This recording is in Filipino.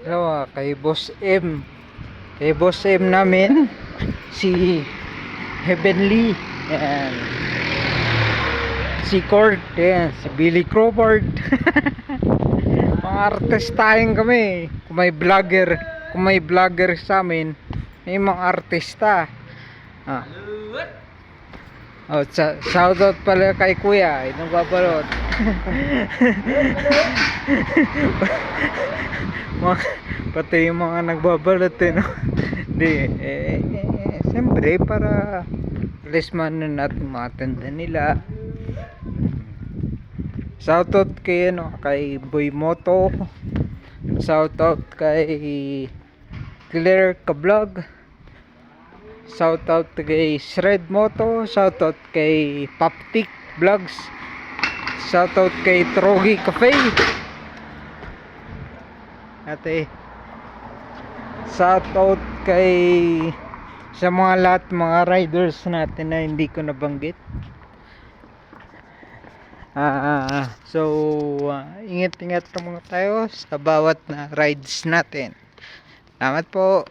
So, kay Boss M. Kay Boss M namin, si Heavenly. Yan. Si Cord. Yan. Si Billy Crawford. Mga artistahin kami. Kung may vlogger sa amin, may mga artista. Ah. Oh, shoutout pala kay Kuya. Inong babalot. Pati yung mga nagbabalot no? Di siyempre para alis man natin matanda nila. Shoutout kay kay Boy Moto, shoutout kay Claire Kablog, shoutout kay Shred Moto, shoutout kay Poptic Vlogs, shoutout kay Trogi Cafe. Ate, shoutout kay sa mga lahat mga riders natin na hindi ko nabanggit. Ingat-ingat muna tayo sa bawat na rides natin. Salamat po.